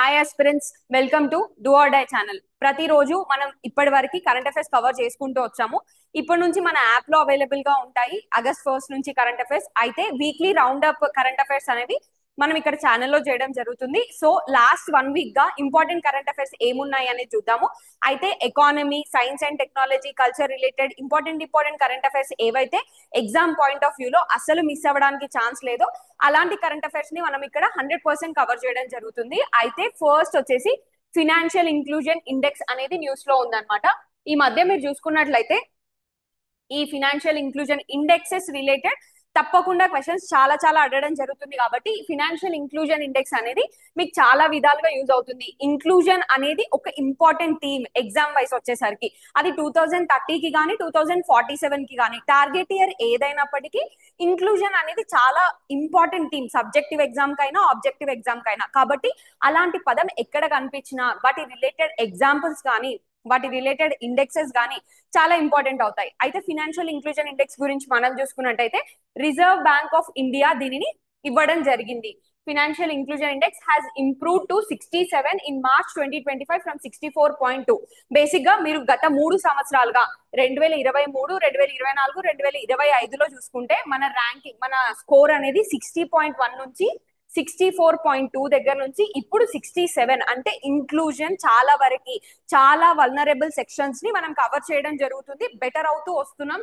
Hi aspirants, welcome to do or die channel. ప్రతిరోజు మనం ఇప్పటి వరకు కరెంట్ అఫైర్స్ కవర్ చేసుకుంటూ వచ్చాము. ఇప్పటి నుంచి మన యాప్ లో అవైలబుల్ గా ఉంటాయి. ఆగస్ట్ 1 నుంచి కరెంట్ అఫైర్స్ అయితే weekly round up current affairs అనేవి మనం ఇక్కడ ఛానల్లో చేయడం జరుగుతుంది. సో లాస్ట్ 1 వీక్ గా ఇంపార్టెంట్ కరెంట్ అఫైర్స్ ఏమున్నాయి అనేది చూద్దాము. అయితే economy, science and technology, culture related important current affairs ఏవైతే ఎగ్జామ్ పాయింట్ ఆఫ్ వ్యూలో అసలు మిస్ అవ్వడానికి ఛాన్స్ లేదో అలాంటి కరెంట్ అఫైర్స్ ని మనం ఇక్కడ 100% కవర్ చేయడం జరుగుతుంది. అయితే ఫస్ట్ వచ్చేసి ఫినాన్షియల్ ఇంక్లూజన్ ఇండెక్స్ అనేది న్యూస్ లో ఉందన్నమాట. ఈ మధ్య మీరు చూసుకున్నట్లయితే ఈ ఫినాన్షియల్ ఇంక్లూజన్ ఇండెక్సెస్ రిలేటెడ్ తప్పకుండా క్వశ్చన్స్ చాలా చాలా అడగడం జరుగుతుంది. కాబట్టి ఫినాన్షియల్ ఇంక్లూజన్ ఇండెక్స్ అనేది మీకు చాలా విధాలుగా యూజ్ అవుతుంది. ఇంక్లూజన్ అనేది ఒక ఇంపార్టెంట్ థీమ్ ఎగ్జామ్ వైస్ వచ్చేసరికి. అది 2030కి కానీ 2047కి కానీ టార్గెట్ ఇయర్ ఏదైనప్పటికీ ఇంక్లూజన్ అనేది చాలా ఇంపార్టెంట్ థీమ్ సబ్జెక్టివ్ ఎగ్జామ్ కైనా ఆబ్జెక్టివ్ ఎగ్జామ్ కైనా. కాబట్టి అలాంటి పదం ఎక్కడ కనిపించినా వాటి రిలేటెడ్ ఎగ్జాంపుల్స్ కానీ వాటి రిలేటెడ్ ఇండెక్సెస్ కానీ చాలా ఇంపార్టెంట్ అవుతాయి. అయితే ఫినాన్షియల్ ఇంక్లూజన్ ఇండెక్స్ గురించి మనం చూసుకున్నట్టయితే రిజర్వ్ బ్యాంక్ ఆఫ్ ఇండియా దీనిని ఇవ్వడం జరిగింది. Financial inclusion index has improved to 67 in March 2025 from 64.2. Basic గా మీరు గత 3 సంవత్సరాలుగా 2023, 2024, 2025లో చూసుకుంటే మన ర్యాంకింగ్, మన స్కోర్ అనేది 60.1 నుంచి 64.2 దగ్గర నుంచి ఇప్పుడు 67. అంటే ఇంక్లూజన్ చాలా వరకు చాలా వల్నరబుల్ సెక్షన్స్ ని మనం కవర్ చేయడం జరుగుతుంది. బెటర్ అవుతూ వస్తున్నాం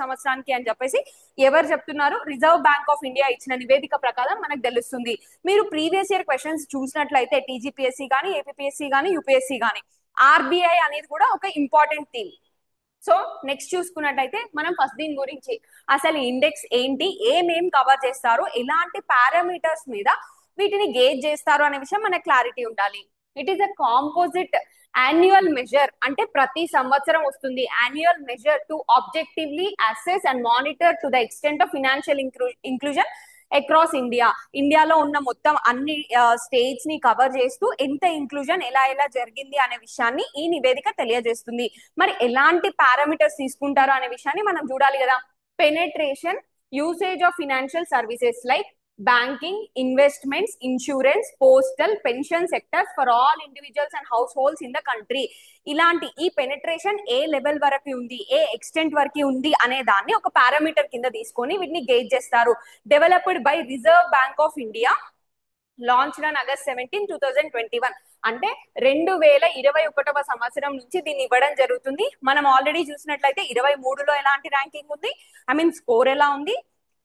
సంవత్సరానికి అని చెప్పేసి ఎవరు చెప్తున్నారు? రిజర్వ్ బ్యాంక్ ఆఫ్ ఇండియా ఇచ్చిన నివేదిక ప్రకారం మనకు తెలుస్తుంది. మీరు ప్రీవియస్ ఇయర్ క్వశ్చన్స్ చూసినట్లయితే టీజీపీఎస్సీ కానీ, ఏపీపీఎస్సీ కానీ, యూపీఎస్సీ కానీ ఆర్బీఐ అనేది కూడా ఒక ఇంపార్టెంట్ థీమ్. సో నెక్స్ట్ చూసుకున్నట్టయితే మనం ఫస్ట్ దీని గురించి అసలు ఇండెక్స్ ఏంటి, ఏమేం కవర్ చేస్తారు, ఎలాంటి పారామీటర్స్ మీద వీటిని గేజ్ చేస్తారు అనే విషయం మనకు క్లారిటీ ఉండాలి. It is a composite annual measure, అంటే ప్రతి సంవత్సరం వస్తుంది. Annual measure to objectively assess and monitor to the extent of financial inclusion across India. ఇండియాలో ఉన్న మొత్తం అన్ని స్టేట్స్ ని కవర్ చేస్తూ ఎంత ఇంక్లూజన్ ఎలా ఎలా జరిగింది అనే విషయాన్ని ఈ నివేదిక తెలియజేస్తుంది. మరి ఎలాంటి పారామీటర్స్ తీసుకుంటారో అనే విషయాన్ని మనం చూడాలి కదా. Penetration, usage of financial services like banking, investments, insurance, postal, pension sectors for all individuals and house holds in the country. ఇలాంటి ఈ పెనెట్రేషన్ ఏ లెవెల్ వరకు ఉంది, ఏ ఎక్స్టెంట్ వరకు ఉంది అనే దాన్ని ఒక పారామీటర్ కింద తీసుకొని వీటిని గేజ్ చేస్తారు. Developed by reserve bank of India, launched on August 17, 2021. అంటే 2021వ సంవత్సరం నుంచి దీన్ని ఇవ్వడం జరుగుతుంది. మనం ఆల్రెడీ చూసినట్లయితే 23లో ఎలాంటి ర్యాంకింగ్ ఉంది, స్కోర్ ఎలా ఉంది,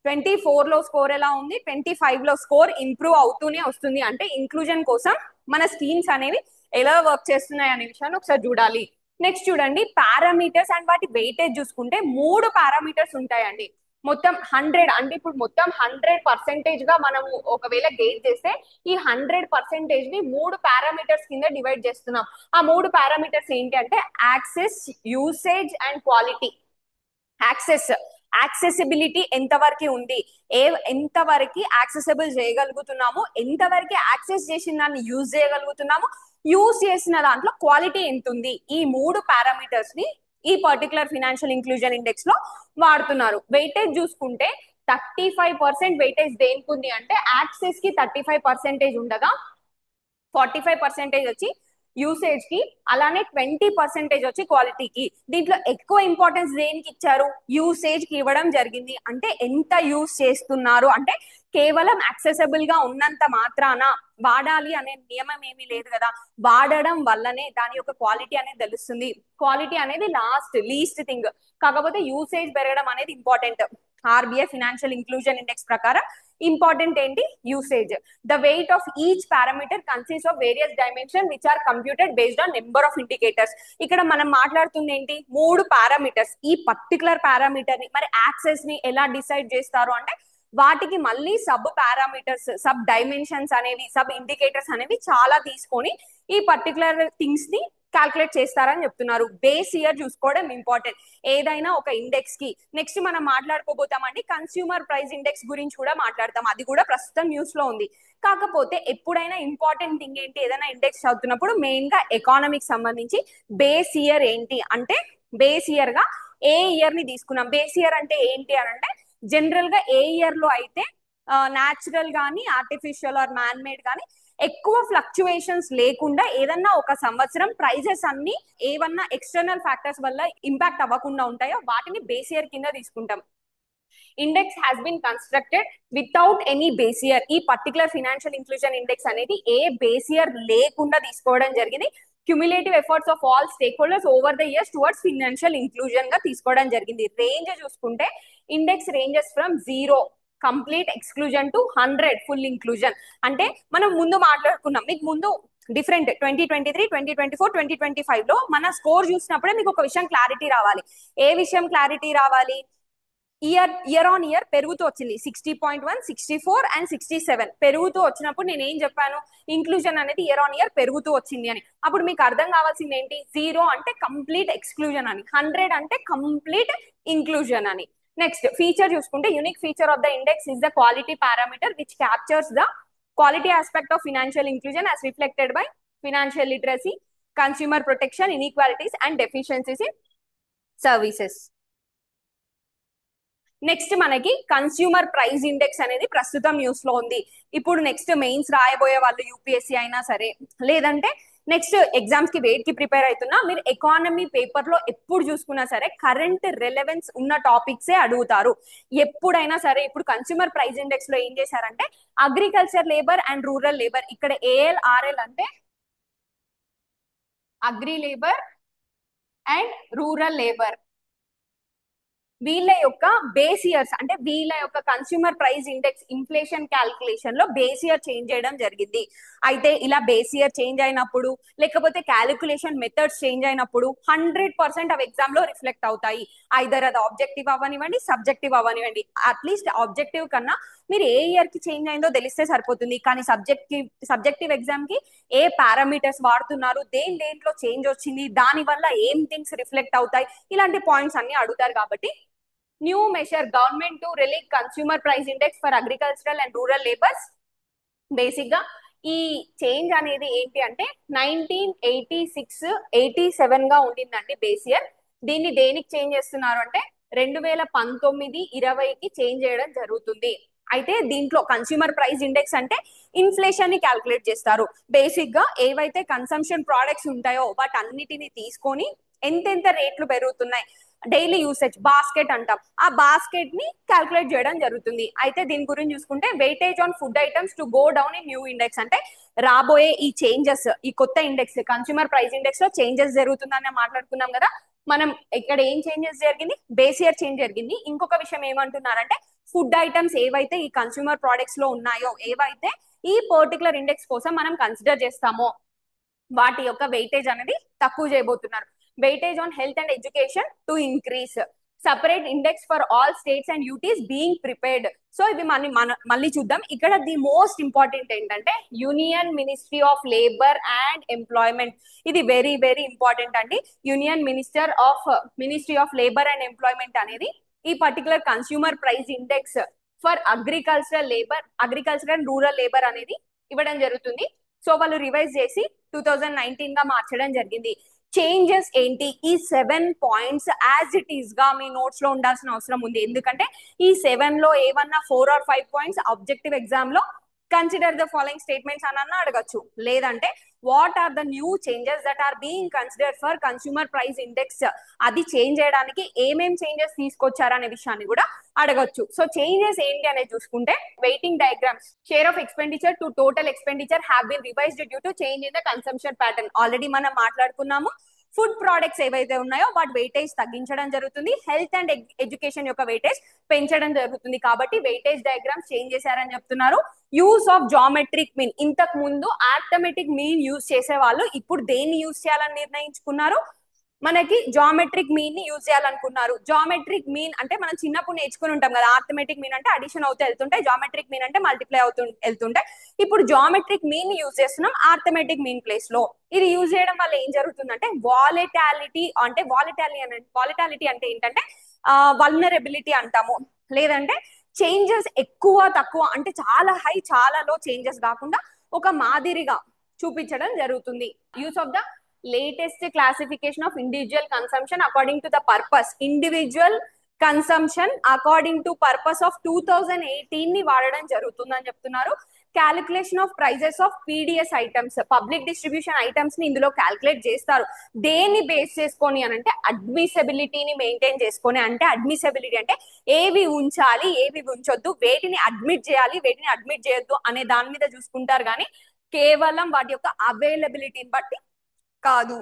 24లో స్కోర్ ఎలా ఉంది, 25లో స్కోర్ ఇంప్రూవ్ అవుతూనే వస్తుంది. అంటే ఇంక్లూజన్ కోసం మన స్కీమ్స్ అనేవి ఎలా వర్క్ చేస్తున్నాయి అనే విషయాన్ని ఒకసారి చూడాలి. నెక్స్ట్ చూడండి పారామీటర్స్ అండ్ వాటి వెయిటేజ్ చూసుకుంటే 3 పారామీటర్స్ ఉంటాయండి. మొత్తం 100, అంటే ఇప్పుడు మొత్తం 100% గా మనము ఒకవేళ గేజ్ చేస్తే ఈ 100% ని 3 పారామీటర్స్ కింద డివైడ్ చేస్తున్నాం. ఆ 3 పారామీటర్స్ ఏంటి అంటే access, usage and quality. Accessibility ఎంతవరకు ఉంది, ఎంతవరకు యాక్సెసిబుల్ చేయగలుగుతున్నాము, ఎంతవరకు యాక్సెస్ చేసిన దాన్ని యూజ్ చేయగలుగుతున్నాము, యూజ్ చేసిన దాంట్లో క్వాలిటీ ఎంత ఉంది. ఈ 3 పారామీటర్స్ ని ఈ పర్టికులర్ ఫినాన్షియల్ ఇంక్లూజన్ ఇండెక్స్ లో వాడుతున్నారు. వెయిటేజ్ చూసుకుంటే 35% వెయిటేజ్ దేనికి ఉంది అంటే యాక్సెస్ కి 35% ఉండగా 45% వచ్చి యూసేజ్ కి, అలానే 20% వచ్చి క్వాలిటీకి. దీంట్లో ఎక్కువ ఇంపార్టెన్స్ దేనికి ఇచ్చారు? యూసేజ్ కి ఇవ్వడం జరిగింది. అంటే ఎంత యూజ్ చేస్తున్నారు, అంటే కేవలం యాక్సెసిబుల్ గా ఉన్నంత మాత్రాన వాడాలి అనే నియమం ఏమీ లేదు కదా. వాడడం వల్లనే దాని యొక్క క్వాలిటీ అనేది తెలుస్తుంది. క్వాలిటీ అనేది లీస్ట్ థింగ్. కాకపోతే యూసేజ్ పెరగడం అనేది important. RBI financial inclusion index ప్రకారం ఇంపార్టెంట్ ఏంటి? Usage. The weight of each parameter consist of various dimension which are computed based on number of indicators. ఇక్కడ మనం మాట్లాడుతుంది ఏంటి? 3 పారామీటర్స్. ఈ పర్టికులర్ పారామీటర్ ని మరి యాక్సెస్ ని ఎలా డిసైడ్ చేస్తారు అంటే వాటికి మళ్ళీ సబ్ పారామీటర్స్, సబ్ డైమెన్షన్స్ అనేవి, సబ్ ఇండికేటర్స్ అనేవి చాలా తీసుకొని ఈ పర్టికులర్ థింగ్స్ ని క్యాల్కులేట్ చేస్తారని చెప్తున్నారు. బేస్ ఇయర్ చూసుకోవడం ఇంపార్టెంట్ ఏదైనా ఒక ఇండెక్స్ కి. నెక్స్ట్ మనం మాట్లాడుకోబోతామండి కన్స్యూమర్ ప్రైస్ ఇండెక్స్ గురించి కూడా మాట్లాడతాం. అది కూడా ప్రస్తుతం న్యూస్ లో ఉంది. కాకపోతే ఎప్పుడైనా ఇంపార్టెంట్ థింగ్ ఏంటి, ఏదైనా ఇండెక్స్ చదువుతున్నప్పుడు మెయిన్ గా ఎకానమిక్ సంబంధించి బేస్ ఇయర్ ఏంటి అంటే బేస్ ఇయర్ గా ఏ ఇయర్ ని తీసుకున్నాం. బేస్ ఇయర్ అంటే ఏంటి అని అంటే జనరల్ గా ఏ ఇయర్ లో అయితే న్యాచురల్ గానీ, ఆర్టిఫిషియల్ ఆర్ మ్యాన్ మేడ్ గానీ ఎక్కువ ఫ్లక్చువేషన్స్ లేకుండా ఏదన్నా ఒక సంవత్సరం ప్రైజెస్ అన్ని ఏవన్నా ఎక్స్టర్నల్ ఫ్యాక్టర్స్ వల్ల ఇంపాక్ట్ అవ్వకుండా ఉంటాయో వాటిని బేస్ ఇయర్ కింద తీసుకుంటాం. Index has been constructed without any base year. ఈ పర్టికులర్ ఫినాన్షియల్ ఇంక్లూజన్ ఇండెక్స్ అనేది ఏ బేస్ ఇయర్ లేకుండా తీసుకోవడం జరిగింది. Cumulative efforts of all stakeholders over the years towards financial inclusion గా తీసుకోవడం జరిగింది. రేంజ్ చూసుకుంటే index ranges from 0 complete exclusion to 100 full inclusion. అంటే మనం ముందు మాట్లాడుకున్నాం, మీకు ముందు డిఫరెంట్ 2023, 2024, 2025 లో మన స్కోర్ చూసినప్పుడే మీకు ఒక విషయం క్లారిటీ రావాలి. ఏ విషయం క్లారిటీ రావాలి? ఇయర్ ఆన్ ఇయర్ పెరుగుతూ వచ్చింది. 60.1, 64 అండ్ 67 పెరుగుతూ వచ్చినప్పుడు నేను ఏం చెప్పాను? ఇంక్లూజన్ అనేది ఇయర్ ఆన్ ఇయర్ పెరుగుతూ వచ్చింది అని. అప్పుడు మీకు అర్థం కావాల్సింది ఏంటి? 0 అంటే కంప్లీట్ ఎక్స్క్లూజన్ అని, 100 అంటే కంప్లీట్ ఇంక్లూజన్ అని. నెక్స్ట్ ఫీచర్ చూసుకుంటే unique feature of the index is the quality parameter which captures the quality aspect of financial inclusion as reflected by financial literacy, consumer protection, inequalities and deficiencies in services. Next మనకి consumer price index అనేది ప్రస్తుతం news లో ఉంది. ఇప్పుడు next mains రాయబోయే వాళ్ళు UPSC అయినా సరే, లేదంటే నెక్స్ట్ ఎగ్జామ్స్ కి వెయిట్ కి ప్రిపేర్ అవుతున్నా, మీరు ఎకానమీ పేపర్ లో ఎప్పుడు చూసుకున్నా సరే కరెంట్ రెలెవెన్స్ ఉన్న టాపిక్సే అడుగుతారు ఎప్పుడైనా సరే. ఇప్పుడు కన్స్యూమర్ ప్రైస్ ఇండెక్స్ లో ఏం చేశారంటే agriculture labour and rural labour, ఇక్కడ ఏఎల్ఆర్ఎల్ అంటే agri labour and rural labour, వీళ్ళ యొక్క బేస్ ఇయర్స్ అంటే వీళ్ళ యొక్క consumer price index inflation calculation లో బేస్ ఇయర్ చేంజ్ చేయడం జరిగింది. అయితే ఇలా బేస్ ఇయర్ చేంజ్ అయినప్పుడు లేకపోతే క్యాలిక్యులేషన్ మెథడ్స్ చేంజ్ అయినప్పుడు 100% అవి ఎగ్జామ్ లో రిఫ్లెక్ట్ అవుతాయి. ఐదర్ అది ఆబ్జెక్టివ్ అవ్వనివ్వండి, సబ్జెక్టివ్ అవ్వనివ్వండి. అట్లీస్ట్ ఆబ్జెక్టివ్ కన్నా మీరు ఏ ఇయర్ కి చేంజ్ అయిందో తెలిస్తే సరిపోతుంది. కానీ సబ్జెక్టివ్ ఎగ్జామ్ కి ఏ పారామీటర్స్ వాడుతున్నారు, దేంట్లో చేంజ్ వచ్చింది, దాని వల్ల ఏం థింగ్స్ రిఫ్లెక్ట్ అవుతాయి, ఇలాంటి పాయింట్స్ అన్ని అడుగుతారు. కాబట్టి new measure government to release consumer price index for agricultural and rural labours. Basic గా ఈ చేంజ్ అనేది ఏంటి అంటే 1986, 87 గా ఉండిందండి బేస్ ఇయర్. దీన్ని దేనికి చేంజ్ చేస్తున్నారు అంటే 2019, 20కి చేంజ్ చేయడం జరుగుతుంది. అయితే దీంట్లో కన్స్యూమర్ ప్రైస్ ఇండెక్స్ అంటే ఇన్ఫ్లేషన్ ని క్యాల్కులేట్ చేస్తారు. బేసిక్ గా ఏవైతే కన్సంప్షన్ ప్రోడక్ట్స్ ఉంటాయో వాటన్నిటిని తీసుకొని ఎంతెంత రేట్లు పెరుగుతున్నాయి, డైలీ యూసేజ్ బాస్కెట్ అంటాం, ఆ బాస్కెట్ ని క్యాల్కులేట్ చేయడం జరుగుతుంది. అయితే దీని గురించి చూసుకుంటే weightage on food items to go down in new index, అంటే రాబోయే ఈ చేంజెస్, ఈ కొత్త ఇండెక్స్ కన్స్యూమర్ ప్రైస్ ఇండెక్స్ లో చేంజెస్ జరుగుతుందని మాట్లాడుకున్నాం కదా. మనం ఇక్కడ ఏం చేంజెస్ జరిగింది? బేస్ ఇయర్ చేంజ్ జరిగింది. ఇంకొక విషయం ఏమంటున్నారంటే ఫుడ్ ఐటమ్స్ ఏవైతే ఈ కన్స్యూమర్ ప్రొడక్ట్స్ లో ఉన్నాయో, ఏవైతే ఈ పర్టికులర్ ఇండెక్స్ కోసం మనం కన్సిడర్ చేస్తామో వాటి యొక్క వెయిటేజ్ అనేది తక్కువ చేయబోతున్నారు. Weightage on health and education to increase, separate index for all states and UTs being prepared. So ఇది మళ్ళీ చూద్దాం. ఇక్కడ ది మోస్ట్ ఇంపార్టెంట్ ఏంటంటే union ministry of labour and employment. ఇది వెరీ వెరీ ఇంపార్టెంట్ అండి. Union ministry of labour and employment అనేది ఈ particular consumer price index for agricultural and rural labour అనేది ఇవ్వడం జరుగుతుంది. సో వాళ్ళు రివైజ్ చేసి 2019 గా మార్చడం జరిగింది. చేంజెస్ ఏంటి? ఈ 7 పాయింట్స్ యాజ్ ఇట్ ఈస్ గా మీ నోట్స్ లో ఉండాల్సిన అవసరం ఉంది. ఎందుకంటే ఈ 7 లో ఏమన్నా 4 or 5 పాయింట్స్ ఆబ్జెక్టివ్ ఎగ్జామ్ లో కన్సిడర్ ద ఫాలోయింగ్ స్టేట్మెంట్స్ అని అడగచ్చు. లేదంటే what are the new changes that are being considered for consumer price index, అది చేంజ్ చేయడానికి ఏమేం చేంజెస్ తీసుకొచ్చారనే విషయాన్ని కూడా అడగచ్చు. సో చేంజెస్ ఏంటి అనేది చూసుకుంటే weighting diagrams, share of expenditure to total expenditure have been revised due to change in the consumption pattern. Already మనం మాట్లాడుకున్నాము. ఫుడ్ ప్రోడక్ట్స్ ఏవైతే ఉన్నాయో వాటి వెయిటేజ్ తగ్గించడం జరుగుతుంది, హెల్త్ అండ్ ఎడ్యుకేషన్ యొక్క వెయిటేజ్ పెంచడం జరుగుతుంది. కాబట్టి వెయిటేజ్ డయాగ్రామ్స్ చేంజ్ చేశారని చెప్తున్నారు. యూస్ ఆఫ్ జామెట్రిక్ మీన్, ఇంతకు ముందు ఆర్థమెటిక్ మీన్ యూజ్ చేసే వాళ్ళు ఇప్పుడు దేన్ని యూజ్ చేయాలని నిర్ణయించుకున్నారు? మనకి జామెట్రిక్ మీన్ ని యూజ్ చేయాలనుకున్నారు. జామెట్రిక్ మీన్ అంటే మనం చిన్నప్పుడు నేర్చుకుని ఉంటాం కదా, ఆర్థమెటిక్ మీన్ అంటే అడిషన్ అవుతూ వెళ్తుంటాయి, జామెట్రిక్ మీన్ అంటే మల్టిప్లై అవుతూ వెళ్తుంటాయి. ఇప్పుడు జామెట్రిక్ మీన్ ని యూజ్ చేస్తున్నాం ఆర్థమెటిక్ మీన్ ప్లేస్ లో. ఇది యూజ్ చేయడం వల్ల ఏం జరుగుతుందంటే వాలిటాలిటీ అంటే ఏంటంటే వల్నరబిలిటీ అంటాము, లేదంటే చేంజెస్ ఎక్కువ తక్కువ అంటే చాలా హై చాలా లో చేంజెస్ కాకుండా ఒక మాదిరిగా చూపించడం జరుగుతుంది. Use of the latest classification of individual consumption according to the purpose, individual consumption according to purpose of 2018 ని వాడడం జరుగుతుందని చెప్తున్నారు. Calculation of prices of PDS items, public distribution items ని ఇందులో క్యాలిక్యులేట్ చేస్తారు. దేన్ని బేస్ చేసుకొని అని అంటే అడ్మిసబిలిటీని మెయింటైన్ చేసుకొని, అంటే అడ్మిసబిలిటీ అంటే ఏవి ఉంచాలి ఏవి ఉంచొద్దు, వేటిని అడ్మిట్ చేయాలి వేటిని అడ్మిట్ చేయొద్దు అనే దాని మీద చూసుకుంటారు, కానీ కేవలం వాటి యొక్క అవైలబిలిటీని బట్టి కాదు.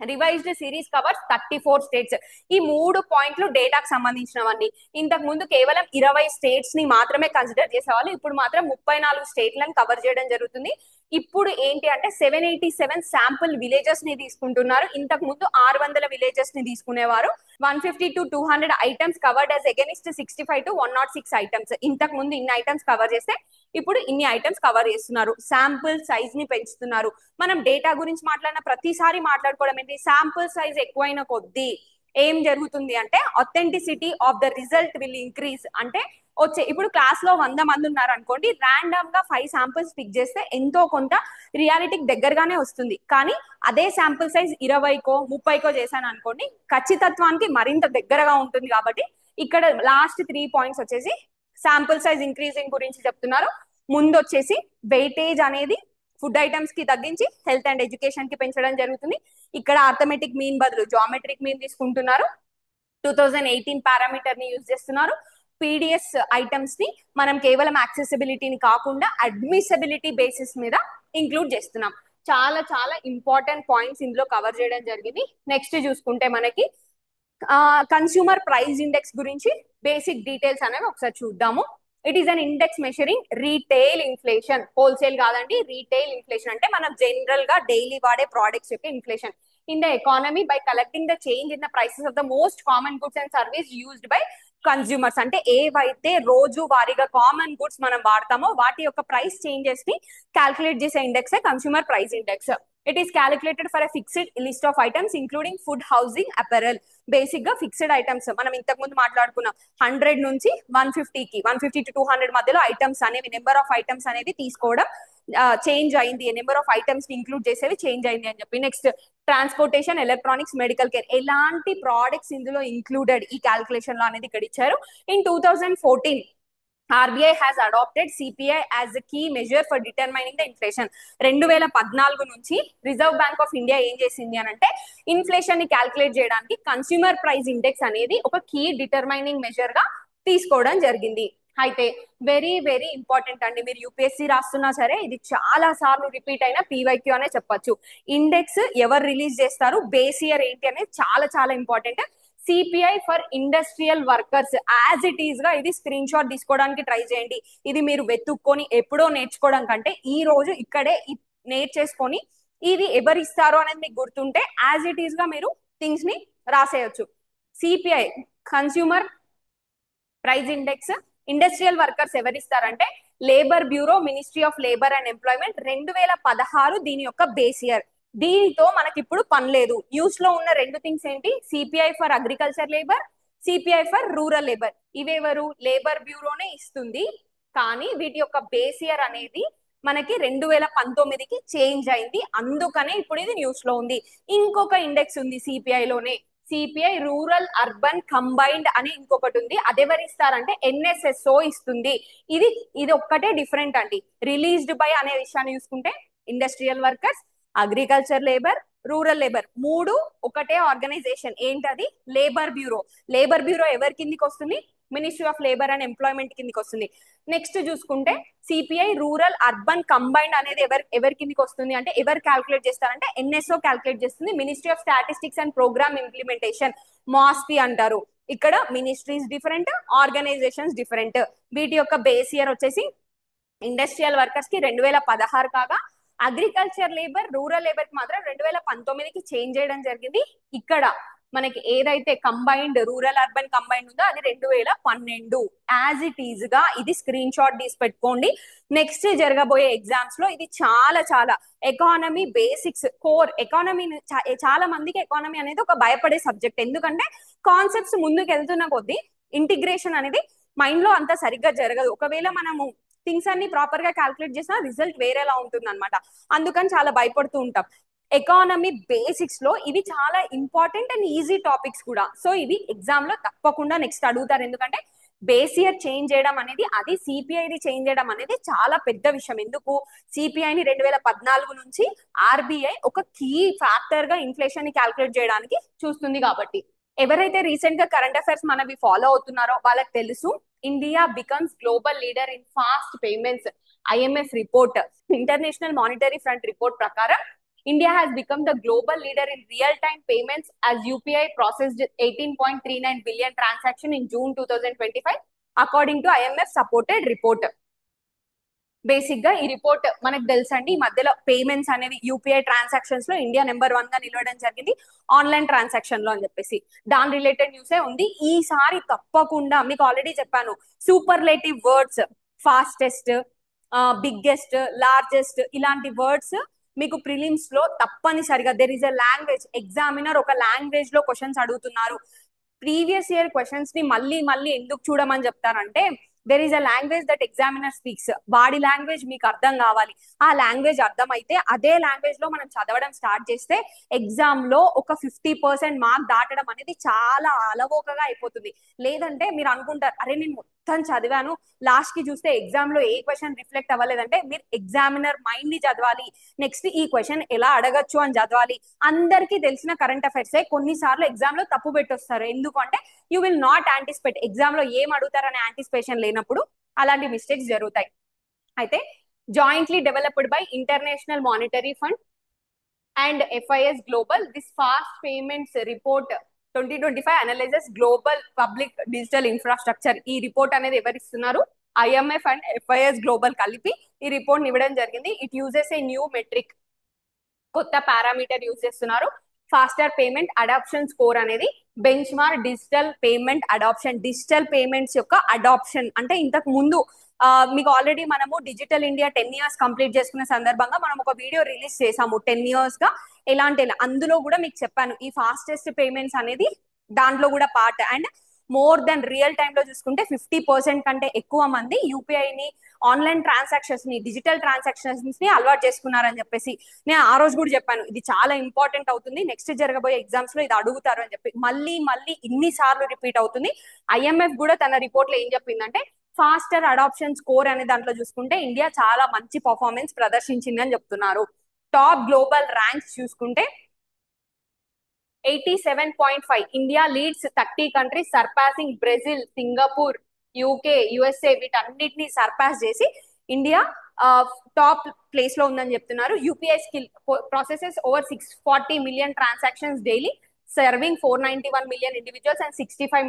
Revised series covers 34 states. ఈ 3 పాయింట్లు డేటాకు సంబంధించినవన్నీ. ఇంతకు ముందు కేవలం 20 స్టేట్స్ ని మాత్రమే కన్సిడర్ చేసేవాళ్ళు, ఇప్పుడు మాత్రం 34 స్టేట్లను కవర్ చేయడం జరుగుతుంది. ఇప్పుడు ఏంటి అంటే 787 శాంపుల్ విలేజెస్ ని తీసుకుంటున్నారు. ఇంతకు ముందు 600 విలేజెస్ ని తీసుకునేవారు. 150 to 200 items covered as against 65 to 106 items. ఇంతకు ముందు ఇన్ని ఐటమ్స్ కవర్ చేస్తే ఇప్పుడు ఇన్ని ఐటమ్స్ కవర్ చేస్తున్నారు. శాంపుల్ సైజ్ ని పెంచుతున్నారు. మనం డేటా గురించి మాట్లాడిన ప్రతిసారి మాట్లాడుకోవడం ఏంటి, శాంపుల్ సైజ్ ఎక్కువైన కొద్దీ ఏం జరుగుతుంది అంటే authenticity of the result will increase. అంటే ఇప్పుడు క్లాస్ లో 100 మంది ఉన్నారు అనుకోండి, ర్యాండమ్ గా 5 శాంపుల్స్ పిక్ చేస్తే ఎంతో కొంత రియాలిటీకి దగ్గరగానే వస్తుంది. కానీ అదే శాంపుల్ సైజ్ 20కో 30కో చేశాను అనుకోండి, ఖచ్చితత్వానికి మరింత దగ్గరగా ఉంటుంది. కాబట్టి ఇక్కడ లాస్ట్ 3 పాయింట్స్ వచ్చేసి శాంపుల్ సైజ్ ఇంక్రీజింగ్ గురించి చెప్తున్నారు. ముందు వచ్చేసి వెయిటేజ్ అనేది ఫుడ్ ఐటమ్స్ కి తగ్గించి హెల్త్ అండ్ ఎడ్యుకేషన్ కి పెంచడం జరుగుతుంది. ఇక్కడ అర్థమెటిక్ మీన్ బదులు జామెట్రిక్ మీన్ తీసుకుంటున్నారు. 2018 పారామీటర్ ని యూజ్ చేస్తున్నారు. పీడిఎస్ ఐటమ్స్ ని మనం కేవలం యాక్సెసిబిలిటీని కాకుండా అడ్మిసబిలిటీ బేసిస్ మీద ఇంక్లూడ్ చేస్తున్నాం. చాలా చాలా ఇంపార్టెంట్ పాయింట్స్ ఇందులో కవర్ చేయడం జరిగింది. నెక్స్ట్ చూసుకుంటే మనకి కన్స్యూమర్ ప్రైస్ ఇండెక్స్ గురించి బేసిక్ డీటెయిల్స్ అనేవి ఒకసారి చూద్దాము. It is an index measuring retail inflation, wholesale కాదండి, రీటైల్ ఇన్ఫ్లేషన్ అంటే మనం జనరల్ గా డైలీ వాడే ప్రోడక్ట్స్ యొక్క inflation in the economy by collecting the change in the prices of the most common goods and service used by consumers. అంటే ఏవైతే రోజు వారీగా కామన్ గుడ్స్ మనం వాడతామో వాటి యొక్క ప్రైస్ చేంజెస్ ని క్యాల్కులేట్ చేసే index consumer price index. It is calculated for a fixed list of items including food, housing, apparel. Basic గా ఫిక్స్డ్ ఐటమ్స్ మనం ఇంతకు ముందు మాట్లాడుకున్నాం. 100 నుంచి 150 to 200 మధ్యలో ఐటమ్స్ అనేవి, నెంబర్ ఆఫ్ ఐటమ్స్ అనేది తీసుకోవడం చేంజ్ అయింది, నెంబర్ ఆఫ్ ఐటమ్స్ ని ఇంక్లూడ్ చేసేవి చేంజ్ అయింది అని చెప్పి. Next transportation, electronics, medical care, ఎలాంటి ప్రోడక్ట్స్ ఇందులో ఇంక్లూడెడ్ ఈ క్యాల్కులేషన్ లో అనేది ఇక్కడ ఇచ్చారు. In 2014 RBI has adopted CPI as a key measure for determining the inflation. 2014 నుంచి రిజర్వ్ బ్యాంక్ ఆఫ్ ఇండియా ఏం చేసింది అని అంటే ఇన్ఫ్లేషన్ ని క్యాల్కులేట్ చేయడానికి కన్స్యూమర్ ప్రైస్ ఇండెక్స్ అనేది ఒక కీ డిటర్మైనింగ్ మెజర్ గా తీసుకోవడం జరిగింది. అయితే వెరీ వెరీ ఇంపార్టెంట్ అండి, మీరు యూపీఎస్సీ రాస్తున్నా సరే ఇది చాలా సార్లు రిపీట్ అయిన పీవైక్యూ అనే చెప్పొచ్చు. ఇండెక్స్ ఎవరు రిలీజ్ చేస్తారు, బేస్ ఇయర్ ఏంటి అనేది చాలా చాలా important. CPI for industrial workers as it is గా ఇది స్క్రీన్ షాట్ తీసుకోవడానికి ట్రై చేయండి. ఇది మీరు వెతుక్కొని ఎప్పుడో నేర్చుకోవడం కంటే ఈ రోజు ఇక్కడే నేర్చేసుకొని ఇది ఎవరు ఇస్తారు అనేది మీకు గుర్తుంటే యాజ్ ఇట్ ఈస్ గా మీరు థింగ్స్ ని రాసేయచ్చు. CPI consumer price index industrial workers ఎవరిస్తారంటే labour bureau, ministry of labour and employment. 2016 దీని యొక్క బేస్ ఇయర్. దీనితో మనకి ఇప్పుడు పని లేదు. న్యూస్ లో ఉన్న 2 థింగ్స్ ఏంటి, CPI for agriculture labour, CPI for rural labour. ఇవేవరు లేబర్ బ్యూరోనే ఇస్తుంది, కానీ వీటి యొక్క బేస్ ఇయర్ అనేది మనకి 2019కి చేంజ్ అయింది. అందుకనే ఇప్పుడు ఇది న్యూస్ లో ఉంది. ఇంకొక ఇండెక్స్ ఉంది సిపిఐ లోనే, సిపిఐ రూరల్ అర్బన్ కంబైన్డ్ అని ఇంకొకటి ఉంది. అదెవరు ఇస్తారంటే ఎన్ఎస్ఎస్ఓ ఇస్తుంది. ఇది ఒక్కటే డిఫరెంట్ అండి. రిలీజ్డ్ బై అనే విషయాన్ని చూసుకుంటే industrial workers, agriculture labour, rural labour 3 ఒకటే ఆర్గనైజేషన్. ఏంటది, లేబర్ బ్యూరో. లేబర్ బ్యూరో ఎవరి కిందికి వస్తుంది, ministry of labour and employment కిందికి వస్తుంది. నెక్స్ట్ చూసుకుంటే సిపిఐ రూరల్ అర్బన్ కంబైన్డ్ అనేది ఎవరి కిందికి వస్తుంది అంటే ఎవరు క్యాల్కులేట్ చేస్తారంటే ఎన్ఎస్ఓ క్యాల్కులేట్ చేస్తుంది. Ministry of statistics and programme implementation, MoSPI అంటారు. ఇక్కడ మినిస్ట్రీస్ డిఫరెంట్, ఆర్గనైజేషన్స్ డిఫరెంట్. వీటి యొక్క బేస్ ఇయర్ వచ్చేసి ఇండస్ట్రియల్ వర్కర్స్ కి 2016 కాగా అగ్రికల్చర్ లేబర్, రూరల్ లేబర్ కి మాత్రం 2019కి చేంజ్ చేయడం జరిగింది. ఇక్కడ మనకి ఏదైతే కంబైన్డ్ రూరల్ అర్బన్ కంబైన్డ్ ఉందో అది 2012 యాజ్ ఇట్ ఈజ్ గా. ఇది స్క్రీన్ షాట్ తీసి పెట్టుకోండి. నెక్స్ట్ జరగబోయే ఎగ్జామ్స్ లో ఇది చాలా చాలా ఎకానమీ బేసిక్స్ కోర్. ఎకానమీ చాలా మందికి ఎకానమీ అనేది ఒక భయపడే సబ్జెక్ట్, ఎందుకంటే కాన్సెప్ట్స్ ముందుకు వెళ్తున్న కొద్దీ ఇంటిగ్రేషన్ అనేది మైండ్ లో అంత సరిగ్గా జరగదు. ఒకవేళ మనము థింగ్స్ అన్ని ప్రాపర్ గా క్యాల్కులేట్ చేసినా రిజల్ట్ వేరేలా ఉంటుంది అనమాట. అందుకని చాలా భయపడుతూ ఉంటాం. ఎకానమీ బేసిక్స్ లో ఇవి చాలా ఇంపార్టెంట్ అండ్ ఈజీ టాపిక్స్ కూడా. సో ఇవి ఎగ్జామ్ లో తప్పకుండా నెక్స్ట్ అడుగుతారు, ఎందుకంటే బేస్ ఇయర్ చేంజ్ చేయడం అనేది, అది సిపిఐని చేంజ్ చేయడం అనేది చాలా పెద్ద విషయం. ఎందుకు? సిపిఐని 2014 నుంచి ఆర్బీఐ ఒక కీ ఫ్యాక్టర్ గా ఇన్ఫ్లేషన్ ని క్యాల్కులేట్ చేయడానికి చూస్తుంది. కాబట్టి ఎవరైతే రీసెంట్ గా కరెంట్ అఫైర్స్ మనవి ఫాలో అవుతున్నారో వాళ్ళకి తెలుసు, India becomes global leader in fast payments. IMF report, international monetary front report ప్రకారం India has become the global leader in real-time payments as UPI processed 18.39 billion transactions in June 2025, according to IMF supported report. Basic గా ఈ report మనకు తెలుసండి, ఈ మధ్యలో payments అనేవి UPI transactions లో India number 1 గా నిలవడం జరిగింది ఆన్లైన్ ట్రాన్సాక్షన్ లో అని చెప్పేసి. దాని రిలేటెడ్ న్యూసే ఉంది. ఈసారి తప్పకుండా మీకు ఆల్రెడీ చెప్పాను, superlative words, fastest, biggest, largest, ఇలాంటి వర్డ్స్ మీకు ప్రిలిమ్స్ లో తప్పనిసరిగా, there is a language, examiner ఒక లాంగ్వేజ్ లో క్వశ్చన్స్ అడుగుతున్నారు. ప్రీవియస్ ఇయర్ క్వశ్చన్స్ ని మళ్ళీ మళ్ళీ ఎందుకు చూడమని చెప్తారంటే, there is a language that examiner speaks. వాడి లాంగ్వేజ్ మీకు అర్థం కావాలి. ఆ లాంగ్వేజ్ అర్థమైతే అదే లాంగ్వేజ్ లో మనం చదవడం స్టార్ట్ చేస్తే ఎగ్జామ్ లో ఒక 50% మార్క్ దాటడం అనేది చాలా అలవోకగా అయిపోతుంది. లేదంటే మీరు అనుకుంటారు, అరే నేను మొత్తం చదివాను, లాస్ట్ కి చూస్తే ఎగ్జామ్ లో ఏ క్వశ్చన్ రిఫ్లెక్ట్ అవ్వలేదంటే, మీరు ఎగ్జామినర్ మైండ్ ని చదవాలి. నెక్స్ట్ ఈ క్వశ్చన్ ఎలా అడగచ్చు అని చదవాలి. అందరికీ తెలిసిన కరెంట్ అఫైర్స్ కొన్నిసార్లు ఎగ్జామ్ లో తప్పు పెట్టొస్తారు. ఎందుకంటే you will not anticipate, exam లో ఏం అడుగుతారనే యాంటిసిపేషన్ లేనప్పుడు అలాంటి మిస్టేక్స్ జరుగుతాయి. అయితే jointly developed by international monetary fund and FIS global, this fast payments report 2025 analyses global public digital infrastructure. ఈ రిపోర్ట్ అనేది ఎవరు ఇస్తున్నారు? IMF అండ్ FIS గ్లోబల్ కలిపి ఈ రిపోర్ట్ ఇవ్వడం జరిగింది. It uses a new metric, కొత్త పారామీటర్ యూజ్ చేస్తున్నారు. ఫాస్టర్ పేమెంట్ అడాప్షన్ స్కోర్ అనేది benchmark digital payment adoption. Digital payments యొక్క అడాప్షన్ అంటే ఇంతకు ముందు మీకు ఆల్రెడీ మనము డిజిటల్ ఇండియా 10 years కంప్లీట్ చేసుకున్న సందర్భంగా మనం ఒక వీడియో రిలీజ్ చేసాము 10 years గా ఎలాంటి. అందులో కూడా మీకు చెప్పాను ఈ ఫాస్టెస్ట్ పేమెంట్స్ అనేది దాంట్లో కూడా part. And more than real time లో చూసుకుంటే 50% కంటే ఎక్కువ మంది యూపీఐని, ఆన్లైన్ ట్రాన్సాక్షన్స్ ని, డిజిటల్ ట్రాన్సాక్షన్స్ ని అలవాటు చేసుకున్నారని చెప్పేసి నేను ఆ రోజు కూడా చెప్పాను. ఇది చాలా ఇంపార్టెంట్ అవుతుంది, నెక్స్ట్ జరగబోయే ఎగ్జామ్స్ లో ఇది అడుగుతారు అని చెప్పి. మళ్ళీ మళ్ళీ ఇన్ని సార్లు రిపీట్ అవుతుంది. IMF కూడా తన రిపోర్ట్ లో ఏం చెప్పిందంటే, ఫాస్టర్ అడాప్షన్ స్కోర్ అనే దాంట్లో చూసుకుంటే ఇండియా చాలా మంచి పర్ఫార్మెన్స్ ప్రదర్శించింది అని చెప్తున్నారు. టాప్ గ్లోబల్ ర్యాంక్స్ చూసుకుంటే 87.5, India leads 30 countries surpassing Brazil, Singapore, UK, USA వీటన్నిటిని సర్పాస్ చేసి ఇండియా టాప్ ప్లేస్ లో ఉందని చెప్తున్నారు. UPI skill processes over 640 million transactions daily, serving 491 million individuals and 65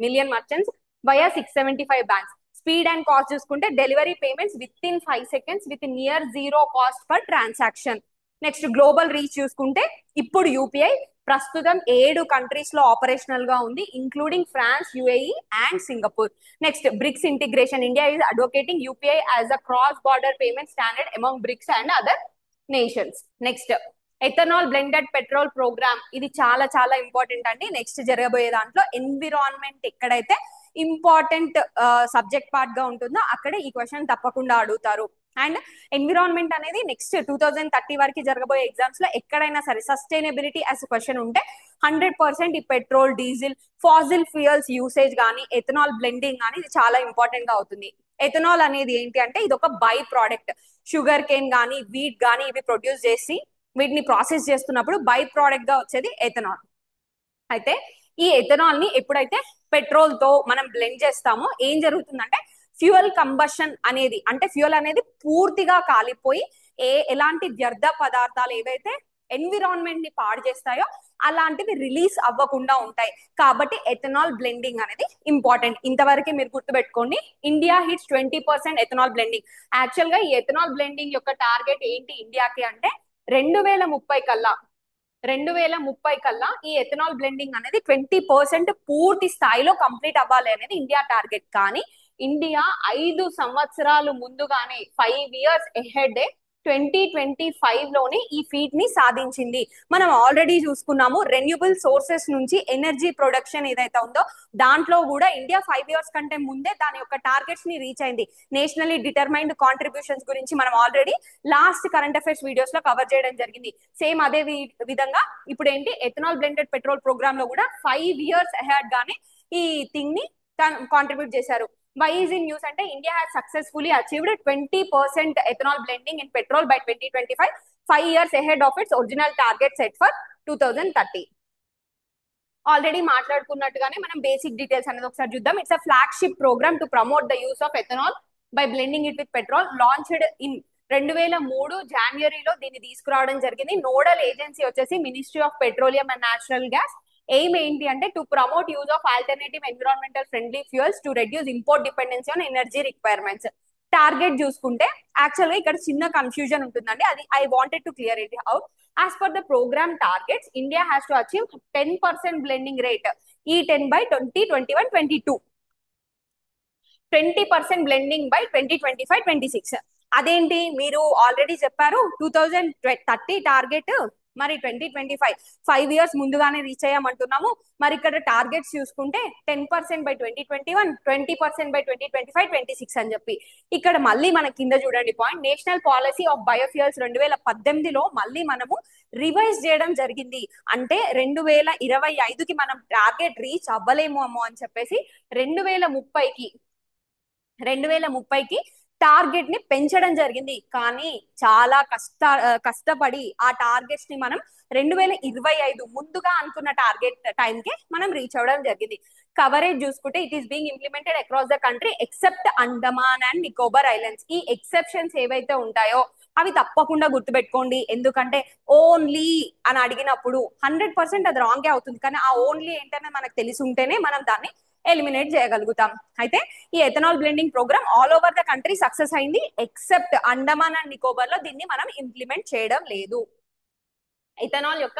million merchants via 675 banks. Speed and cost చూసుకుంటే delivery payments within 5 seconds with near zero cost per transaction. Next global reach చూసుకుంటే ఇప్పుడు UPI ప్రస్తుతం 7 countries లో operational గా ఉంది, including France, UAE and Singapore. Next BRICS integration, India is advocating UPI as a cross border payment standard among BRICS and other nations. Next ethanol blended petrol program, ఇది చాలా చాలా important అండి. Next జరగబోయే దాంట్లో environment ఎక్కడైతే important subject part గా ఉంటుందో అక్కడే ఈ క్వశ్చన్ తప్పకుండా అడుగుతారు. అండ్ ఎన్విరాన్మెంట్ అనేది నెక్స్ట్ 2030 వరకు జరగబోయే ఎగ్జామ్స్ లో ఎక్కడైనా సరే సస్టైనబిలిటీ యాజ్ క్వశ్చన్ ఉంటే 100% ఈ petrol, diesel, fossil fuels usage కానీ, ఎథనాల్ బ్లెండింగ్ కానీ ఇది చాలా ఇంపార్టెంట్ గా అవుతుంది. ఎథనాల్ అనేది ఏంటి అంటే ఇది ఒక బై ప్రోడక్ట్. షుగర్ కేన్ కానీ, వీట్ కానీ ఇవి ప్రొడ్యూస్ చేసి వీటిని ప్రాసెస్ చేస్తున్నప్పుడు బై ప్రోడక్ట్ గా వచ్చేది ఎథనాల్. అయితే ఈ ఎథనాల్ ని ఎప్పుడైతే పెట్రోల్ తో మనం బ్లెండ్ చేస్తామో ఏం జరుగుతుందంటే ఫ్యూయల్ కంబషన్ అనేది, అంటే ఫ్యూయల్ అనేది పూర్తిగా కాలిపోయి ఎలాంటి వ్యర్థ పదార్థాలు ఏవైతే ఎన్విరాన్మెంట్ ని పాడు చేస్తాయో అలాంటివి రిలీజ్ అవ్వకుండా ఉంటాయి. కాబట్టి ఎథనాల్ బ్లెండింగ్ అనేది ఇంపార్టెంట్. ఇంతవరకు మీరు గుర్తుపెట్టుకోండి. India hits 20% ethanol blending. Actual గా ఈ ఎథనాల్ బ్లెండింగ్ యొక్క టార్గెట్ ఏంటి ఇండియాకి అంటే 2030 కల్లా ఈ ఎథనాల్ బ్లెండింగ్ అనేది 20% పూర్తి స్థాయిలో కంప్లీట్ అవ్వాలి అనేది ఇండియా టార్గెట్. కానీ ఇండియా 5 సంవత్సరాలు ముందుగానే 5 years ahead 2025 లోనే ఈ ఫీట్ ని సాధించింది. మనం ఆల్రెడీ చూసుకున్నాము రెన్యూబుల్ సోర్సెస్ నుంచి ఎనర్జీ ప్రొడక్షన్ ఏదైతే ఉందో దాంట్లో కూడా ఇండియా 5 years కంటే ముందే దాని యొక్క టార్గెట్స్ ని రీచ్ అయింది. నేషనల్లీ డిటర్మైన్డ్ కాంట్రిబ్యూషన్స్ గురించి మనం already last current affairs videos లో కవర్ చేయడం జరిగింది. సేమ్ అదే విధంగా ఇప్పుడు ఏంటి ఎథనాల్ బ్లెండెడ్ పెట్రోల్ ప్రోగ్రామ్ లో కూడా 5 years ahead గానే ఈ థింగ్ ని కాంట్రిబ్యూట్ చేశారు. వై ఈజ్ ఇన్ న్యూస్ అంటే India has successfully achieved 20% ethanol blending in petrol by 2025, 5 years ahead of its original target set for 2030. Already మాట్లాడుకున్నట్టుగానే మనం బేసిక్ డీటెయిల్స్ అనేది ఒకసారి చూద్దాం. It's a flagship program to promote the use of ethanol by blending it with petrol, launched in 2003 జనవరిలో దీన్ని తీసుకురావడం జరిగింది. Nodal agency వచ్చేసి ministry of petroleum and natural gas. Aim ఏంటి అంటే to promote use of alternative environmental friendly fuels to reduce import dependency on energy requirements. Target చూసుకుంటే actual గా ఇక్కడ చిన్న కన్ఫ్యూజన్ ఉంటుందండి, అది I wanted to clear it out. As per the program targets, India has to achieve 10% blending rate, E10 by 2021-22. 20% blending by 2025-26. అదేంటి మీరు already చెప్పారు 2030 target, మరి 2025 5 years ముందుగానే రీచ్ అయ్యామంటున్నాము. మరి ఇక్కడ టార్గెట్స్ చూసుకుంటే 10% బై 2021, 20% బై 2025-26 అని చెప్పి. ఇక్కడ మళ్ళీ మన కింద చూడండి point, national policy of biofuels 2018లో మళ్ళీ మనము రివైజ్ చేయడం జరిగింది. అంటే 2025కి మనం టార్గెట్ రీచ్ అవ్వలేము అమ్మో అని చెప్పేసి 2030కి టార్గెట్ ని పెంచడం జరిగింది. కానీ చాలా కష్టపడి ఆ టార్గెట్స్ ని మనం 2025 ముందుగా అనుకున్న టార్గెట్ టైం కి మనం రీచ్ అవ్వడం జరిగింది. కవరేజ్ చూసుకుంటే it is being implemented across the country except Andaman and Nicobar islands. ఈ ఎక్సెప్షన్స్ ఏవైతే ఉంటాయో అవి తప్పకుండా గుర్తుపెట్టుకోండి. ఎందుకంటే ఓన్లీ అని అడిగినప్పుడు 100% అది రాంగే అవుతుంది. కానీ ఆ ఓన్లీ ఏంటనే మనకు తెలిసి ఉంటేనే మనం దాన్ని ఎలిమినేట్ చేయగలుగుతాం. అయితే ఈ ethanol blending program all over the country success అయింది, ఎక్సెప్ట్ అండమాన్ అండ్ నికోబార్ లో దీన్ని మనం ఇంప్లిమెంట్ చేయడం లేదు. ఇథనాల్ యొక్క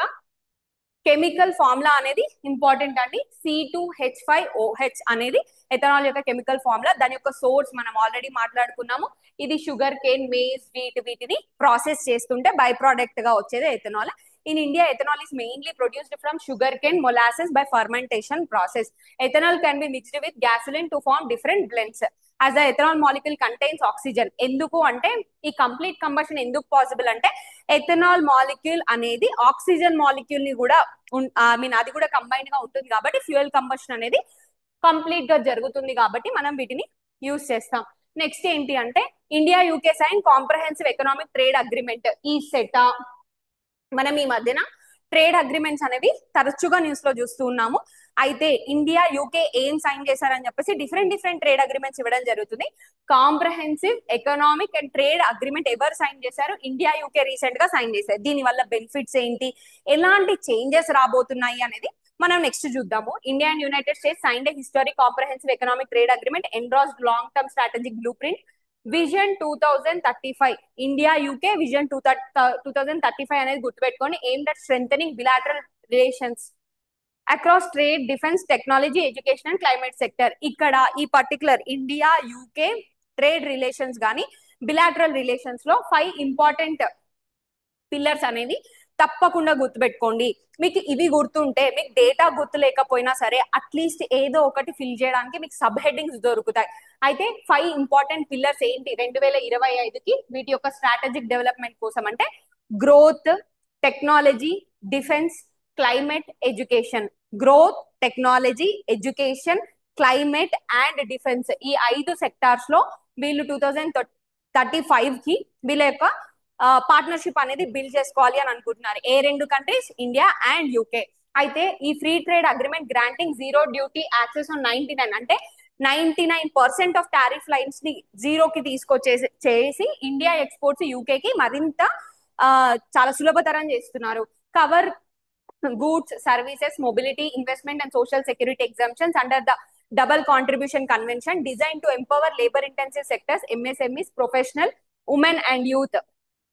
కెమికల్ ఫార్ములా అనేది ఇంపార్టెంట్ అండి. C2H5OH అనేది ఎథనాల్ యొక్క కెమికల్ ఫార్ములా. దాని యొక్క సోర్స్ మనం ఆల్రెడీ మాట్లాడుకున్నాము. ఇది షుగర్ కేన్, మేజ్, వీట్ వీటిని ప్రాసెస్ చేస్తుంటే బై ప్రోడక్ట్ గా వచ్చేది ethanol. In India, ethanol is mainly produced from sugarcane molasses by fermentation process. Ethanol can be mixed with gasoline to form different blends. As the ethanol molecule contains oxygen. ఎందుకు అంటే ఈ complete combustion ఎందుకు possible అంటే ethanol molecule అనేది oxygen molecule ని కూడా అది కూడా కంబైన్డ్ గా ఉంటుంది కాబట్టి ఫ్యూయల్ కంబషన్ అనేది కంప్లీట్ గా జరుగుతుంది కాబట్టి మనం వీటిని యూజ్ చేస్తాం. నెక్స్ట్ ఏంటి అంటే India UK sign comprehensive economic trade agreement, ఈ సెటా. మనం ఈ మధ్యన ట్రేడ్ అగ్రిమెంట్స్ అనేవి తరచుగా న్యూస్ లో చూస్తూ ఉన్నాము. అయితే ఇండియా యూకే ఏం సైన్ చేశారని చెప్పేసి డిఫరెంట్ ట్రేడ్ అగ్రిమెంట్స్ ఇవ్వడం జరుగుతుంది. Comprehensive economic and trade agreement ఎవరు సైన్ చేశారు? ఇండియా యూకే రీసెంట్ గా సైన్ చేశారు. దీని వల్ల బెనిఫిట్స్ ఏంటి, ఎలాంటి చేంజెస్ రాబోతున్నాయి అనేది మనం నెక్స్ట్ చూద్దాము. India and United States signed a historic comprehensive economic trade agreement endorsed long term strategic blueprint vision 2035. India UK vision 2035 అనేది గుర్తుపెట్టుకొని aimed at strengthening bilateral relations across trade, defence, technology, education and climate sector. ఇక్కడ ఈ particular India UK trade relations కానీ bilateral relations లో 5 important pillars అనేది తప్పకుండా గుర్తుపెట్టుకోండి. మీకు ఇవి గుర్తుంటే మీకు డేటా గుర్తు లేకపోయినా సరే అట్లీస్ట్ ఏదో ఒకటి ఫిల్ చేయడానికి మీకు సబ్ హెడ్డింగ్స్ దొరుకుతాయి. అయితే 5 ఇంపార్టెంట్ పిల్లర్స్ ఏంటి 2025కి వీటి యొక్క స్ట్రాటజిక్ డెవలప్మెంట్ కోసం అంటే growth, technology, defence, climate, education. Growth, technology, education, climate and defence, ఈ 5 సెక్టార్స్ లో వీళ్ళు 2035కి వీళ్ళ యొక్క పార్ట్నర్షిప్ అనేది బిల్డ్ చేసుకోవాలి అని అనుకుంటున్నారు. ఏ 2 కంట్రీస్? India and UK. అయితే ఈ free trade agreement granting zero duty access on 99 అంటే 99% ఆఫ్ టారిఫ్ లైన్స్ ని జీరోకి తీసుకొచ్చేసి ఇండియా ఎక్స్పోర్ట్స్ యూకేకి మరింత చాలా సులభతరం చేస్తున్నారు. Cover goods, services, mobility, investment and social security exemptions under the double contribution convention designed to empower labor intensive sectors, MSMEs, professional, women and youth.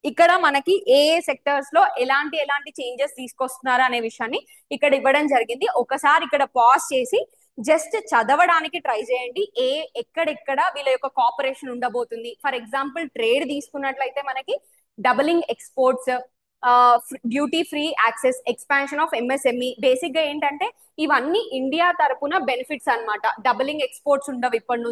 ఇక్కడ మనకి ఏ సెక్టర్స్ లో ఎలాంటి చేంజెస్ తీసుకొస్తున్నారు అనే విషయాన్ని ఇక్కడ ఇవ్వడం జరిగింది. ఒకసారి ఇక్కడ పాజ్ చేసి జస్ట్ చదవడానికి ట్రై చేయండి. ఎక్కడెక్కడ వీళ్ళ యొక్క కోఆపరేషన్ ఉండబోతుంది. ఫర్ ఎగ్జాంపుల్ ట్రేడ్ తీసుకున్నట్లయితే మనకి doubling exports, duty free access, expansion of MSME. Basic గా ఏంటంటే ఇవన్నీ ఇండియా తరపున బెనిఫిట్స్ అన్నమాట. డబులింగ్ ఎక్స్పోర్ట్స్ ఉండవు ఇప్పటి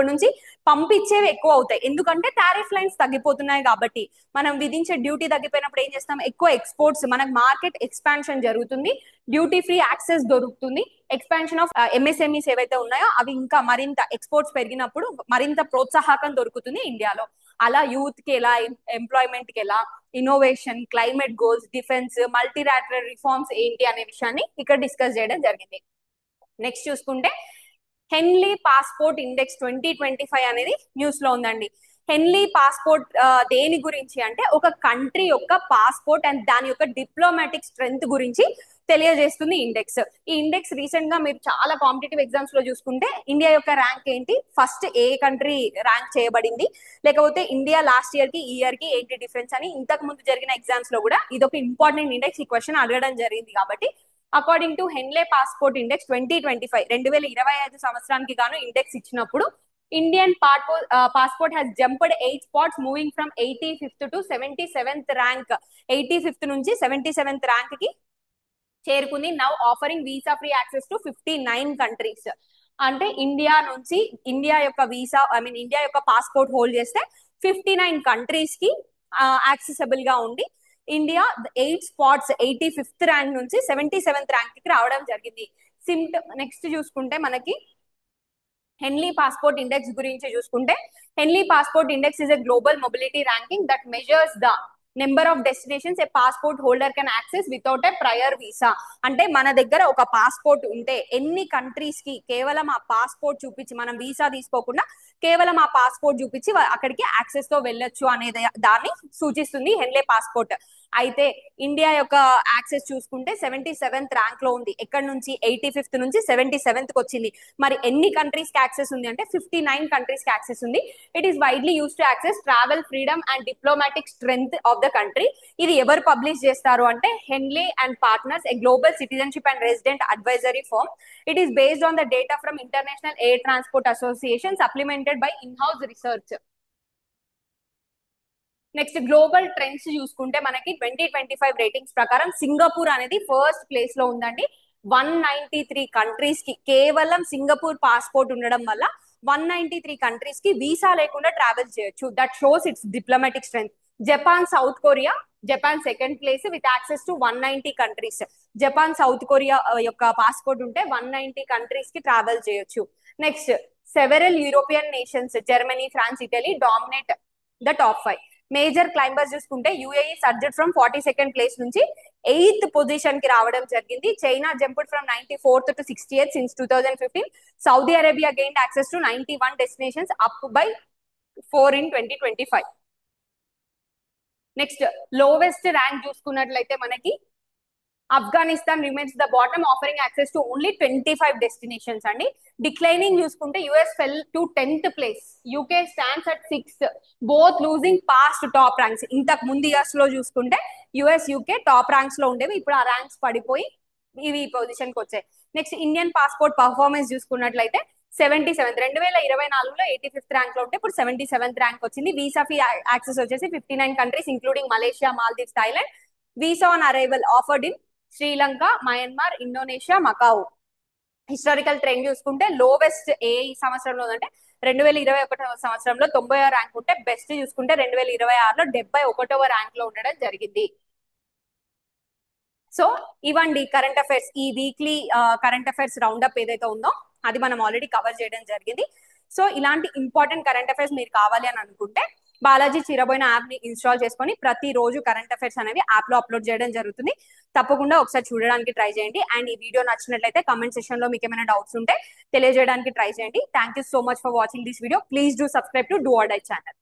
నుంచి పంపించేవి ఎక్కువ అవుతాయి, ఎందుకంటే టారిఫ్ లైన్స్ తగ్గిపోతున్నాయి కాబట్టి. మనం విధించే డ్యూటీ తగ్గిపోయినప్పుడు ఏం చేస్తాం, ఎక్కువ ఎక్స్పోర్ట్స్, మనకు మార్కెట్ ఎక్స్పాన్షన్ జరుగుతుంది, డ్యూటీ ఫ్రీ యాక్సెస్ దొరుకుతుంది, ఎక్స్పాన్షన్ ఆఫ్ ఎంఎస్ఎంఈస్ ఏవైతే ఉన్నాయో అవి ఇంకా మరింత ఎక్స్పోర్ట్స్ పెరిగినప్పుడు మరింత ప్రోత్సాహకం దొరుకుతుంది ఇండియాలో. అలా యూత్ కి ఎలా, ఎంప్లాయ్మెంట్ కి ఎలా, innovation, climate goals, defence, multilateral reforms ఏంటి అనే విషయాన్ని ఇక్కడ డిస్కస్ చేయడం జరిగింది. నెక్స్ట్ చూసుకుంటే హెన్లీ పాస్పోర్ట్ ఇండెక్స్ 2025 అనేది న్యూస్ లో ఉందండి. హెన్లీ పాస్పోర్ట్ దేని గురించి అంటే ఒక కంట్రీ యొక్క పాస్పోర్ట్ అండ్ దాని యొక్క డిప్లొమాటిక్ స్ట్రెంగ్త్ గురించి తెలియజేస్తుంది ఇండెక్స్. ఈ ఇండెక్స్ రీసెంట్ గా మీరు చాలా కాంపిటేటివ్ ఎగ్జామ్స్ లో చూసుకుంటే ఇండియా యొక్క ర్యాంక్ ఏంటి, ఫస్ట్ ఏ కంట్రీ ర్యాంక్ చేయబడింది, లేకపోతే ఇండియా లాస్ట్ ఇయర్ కి ఈ ఇయర్ కి ఏంటి డిఫరెన్స్ అని ఇంతకు ముందు జరిగిన ఎగ్జామ్స్ లో కూడా ఇది ఒక ఇంపార్టెంట్ ఇండెక్స్. ఈ క్వశ్చన్ అడగడం జరిగింది కాబట్టి according to Henley passport index 2025 2025 సంవత్సరానికి గాను ఇండెక్స్ ఇచ్చినప్పుడు Indian passport has jumped 8 spots moving from 85th to 77th rank. 85th నుంచి 77th ర్యాంక్ కి చేరుకుంది. Now offering visa free access to 59 countries. అంటే ఇండియా యొక్క వీసా, ఇండియా యొక్క పాస్పోర్ట్ హోల్డ్ చేస్తే 59 కంట్రీస్ కి యాక్సెసబుల్ గా ఉండి ఇండియా 8 spots 85th ర్యాంక్ నుంచి 77th ర్యాంక్ కి రావడం జరిగింది. నెక్స్ట్ చూసుకుంటే మనకి హెన్లీ పాస్పోర్ట్ ఇండెక్స్ గురించి చూసుకుంటే హెన్లీ passport index is a global mobility ranking that measures the number of destinations A passport holder can access without a prior visa. అంటే మన దగ్గర ఒక పాస్పోర్ట్ ఉంటే ఎన్ని కంట్రీస్ కి కేవలం ఆ పాస్పోర్ట్ చూపించి, మనం వీసా తీసుకోకుండా కేవలం ఆ పాస్పోర్ట్ చూపించి అక్కడికి యాక్సెస్ తో వెళ్ళొచ్చు అనేది దాన్ని సూచిస్తుంది హెన్లే పాస్పోర్ట్. అయితే ఇండియా యొక్క యాక్సెస్ చూసుకుంటే 77th ర్యాంక్ లో ఉంది. ఎక్కడ నుంచి 85th నుంచి 77th కి వచ్చింది. మరి ఎన్ని కంట్రీస్ కి యాక్సెస్ ఉంది అంటే 59 కంట్రీస్ కి యాక్సెస్ ఉంది. It is widely use to access travel freedom and diplomatic strength of the country. ఇది ఎవరు పబ్లిష్ చేస్తారు అంటే Henley and Partners, a global citizenship and resident advisory firm. It is based on the data from International Air Transport Association supplemented by in-house research. Next global trends చూసుకుంటే మనకి 2025 ratings ప్రకారం Singapore అనేది first place లో ఉందండి. 193 countries కి కేవలం Singapore passport ఉండడం వల్ల 193 కంట్రీస్ కి వీసా లేకుండా ట్రావెల్ చేయొచ్చు. That shows its diplomatic strength. Japan, South Korea, Japan second place with access to 190 countries. Japan, South Korea యొక్క పాస్పోర్ట్ ఉంటే 190 కంట్రీస్ కి ట్రావెల్ చేయొచ్చు. Next several European nations, Germany, France, Italy dominate the top 5. Major climbers చూసుకుంటే UAE surged from 42nd place నుంచి 8th position కి రావడం జరిగింది. China jumped from 94th to 68th since 2015. Saudi Arabia gained access to 91 destinations up by 4 in 2025. Next lowest rank చూసుకున్నట్లయితే మనకి Afghanistan remains the bottom, offering access to only 25 destinations అండి. Declining చూసుకుంటే US fell to 10th place, UK stands at 6th, both losing past top ranks. ఇంతకు ముందు years లో చూసుకుంటే US, UK top ranks లో ఉండేవి, ఇప్పుడు ఆ ర్యాంక్స్ పడిపోయి ఇవి పొజిషన్ కి వచ్చాయి. నెక్స్ట్ ఇండియన్ పాస్పోర్ట్ పర్ఫార్మెన్స్ చూసుకున్నట్లయితే 77th 2024లో 85th ర్యాంక్ లో ఉంటే ఇప్పుడు 77th ర్యాంక్ వచ్చింది. వీసా ఫీ యాక్సెస్ వచ్చేసి 59 countries including Malaysia, Maldives, Thailand. Visa on arrival offered in Sri Lanka, Myanmar, Indonesia, Macau. Historical trend చూసుకుంటే లోవెస్ట్ ఏ సంవత్సరంలో అంటే 2021 సంవత్సరంలో 90వ ర్యాంక్ ఉంటే బెస్ట్ చూసుకుంటే 2026లో 71వ ర్యాంక్ లో ఉండడం జరిగింది. సో ఇవ్వండి కరెంట్ అఫైర్స్. ఈ వీక్లీ కరెంట్ అఫైర్స్ రౌండప్ ఏదైతే ఉందో అది మనం ఆల్రెడీ కవర్ చేయడం జరిగింది. సో ఇలాంటి ఇంపార్టెంట్ కరెంట్ అఫైర్స్ మీరు కావాలి అని అనుకుంటే బాలాజీ చిరబోయిన యాప్ ని ఇన్స్టాల్ చేసుకొని ప్రతిరోజు కరెంట్ అఫైర్స్ అనేవి యాప్ లో అప్లోడ్ చేయడం జరుగుతుంది. తప్పకుండా ఒకసారి చూడడానికి ట్రై చేయండి. అండ్ ఈ వీడియో నచ్చినట్లయితే కమెంట్ సెక్షన్ లో మీకు ఏమైనా డౌట్స్ ఉంటే తెలియజేయడానికి ట్రై చేయండి. Thank you so much for watching this video. Please do subscribe to do or die channel.